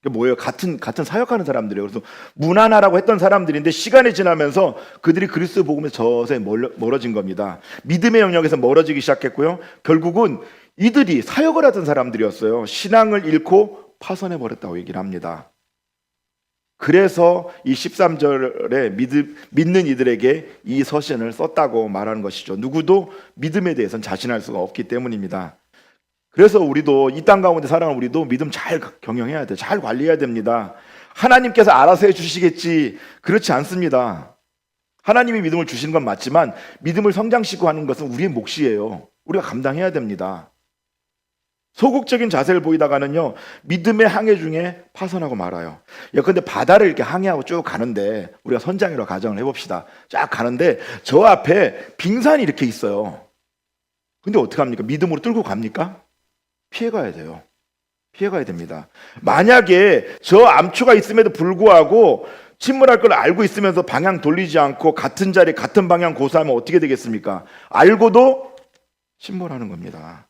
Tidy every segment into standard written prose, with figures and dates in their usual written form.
그게 뭐예요? 같은 사역하는 사람들이에요. 그래서 무난하라고 했던 사람들인데 시간이 지나면서 그들이 그리스도 복음에서 서서히 멀어진 겁니다. 믿음의 영역에서 멀어지기 시작했고요. 결국은 이들이 사역을 하던 사람들이었어요. 신앙을 잃고 파선해 버렸다고 얘기를 합니다. 그래서 이 13절에 믿는 이들에게 이 서신을 썼다고 말하는 것이죠. 누구도 믿음에 대해서는 자신할 수가 없기 때문입니다. 그래서 우리도 이 땅 가운데 살아가는 우리도 믿음 잘 경영해야 돼요. 잘 관리해야 됩니다. 하나님께서 알아서 해주시겠지, 그렇지 않습니다. 하나님이 믿음을 주시는 건 맞지만 믿음을 성장시키고 하는 것은 우리의 몫이에요. 우리가 감당해야 됩니다. 소극적인 자세를 보이다가는요, 믿음의 항해 중에 파선하고 말아요. 예컨대 바다를 이렇게 항해하고 쭉 가는데, 우리가 선장이라고 가정을 해봅시다. 쫙 가는데 저 앞에 빙산이 이렇게 있어요. 근데 어떻게 합니까? 믿음으로 뚫고 갑니까? 피해가야 돼요. 피해가야 됩니다. 만약에 저 암초가 있음에도 불구하고 침몰할 걸 알고 있으면서 방향 돌리지 않고 같은 자리 같은 방향 고수하면 어떻게 되겠습니까? 알고도 침몰하는 겁니다.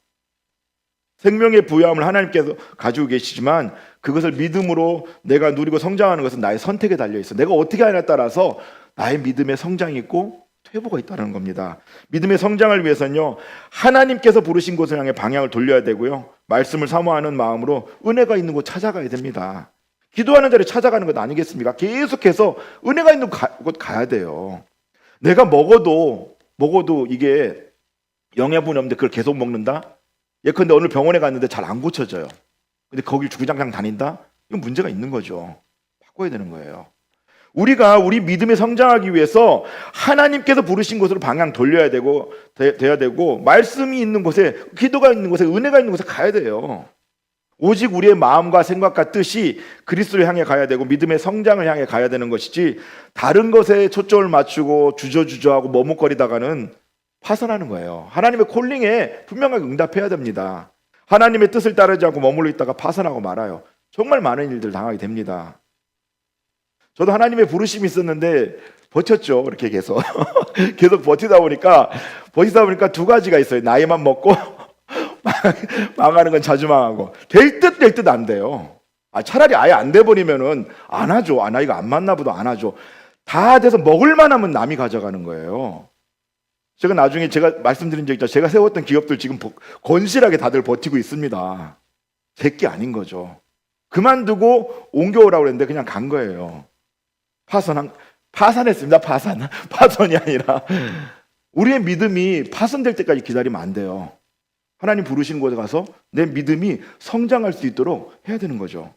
생명의 부여함을 하나님께서 가지고 계시지만 그것을 믿음으로 내가 누리고 성장하는 것은 나의 선택에 달려있어. 내가 어떻게 하냐에 따라서 나의 믿음의 성장이 있고 퇴보가 있다는 겁니다. 믿음의 성장을 위해서는요, 하나님께서 부르신 곳을 향해 방향을 돌려야 되고요, 말씀을 사모하는 마음으로 은혜가 있는 곳 찾아가야 됩니다. 기도하는 자리에 찾아가는 것 아니겠습니까? 계속해서 은혜가 있는 곳 가야 돼요. 내가 먹어도 이게 영양분이 없는데 그걸 계속 먹는다? 예컨대 오늘 병원에 갔는데 잘 안 고쳐져요. 근데 거길 주구장창 다닌다? 이건 문제가 있는 거죠. 바꿔야 되는 거예요. 우리가 우리 믿음에 성장하기 위해서 하나님께서 부르신 곳으로 방향 돌려야 되고 돼야 되고, 말씀이 있는 곳에, 기도가 있는 곳에, 은혜가 있는 곳에 가야 돼요. 오직 우리의 마음과 생각과 뜻이 그리스도를 향해 가야 되고 믿음의 성장을 향해 가야 되는 것이지, 다른 것에 초점을 맞추고 주저주저하고 머뭇거리다가는 파선하는 거예요. 하나님의 콜링에 분명하게 응답해야 됩니다. 하나님의 뜻을 따르지 않고 머물러 있다가 파선하고 말아요. 정말 많은 일들 당하게 됩니다. 저도 하나님의 부르심이 있었는데 버텼죠. 이렇게 계속 계속 버티다 보니까 두 가지가 있어요. 나이만 먹고 망하는 건 자주 망하고, 될 듯 안 돼요. 차라리 아예 안 돼버리면은 안 하죠. 이거 안 맞나 보다, 안 하죠. 다 돼서 먹을만 하면 남이 가져가는 거예요. 제가 나중에 제가 말씀드린 적 있죠. 제가 세웠던 기업들 지금 건실하게 다들 버티고 있습니다. 제 게 아닌 거죠. 그만두고 옮겨오라고 그랬는데 그냥 간 거예요. 파산했습니다. 파선이 아니라. 우리의 믿음이 파선될 때까지 기다리면 안 돼요. 하나님 부르시는 곳에 가서 내 믿음이 성장할 수 있도록 해야 되는 거죠.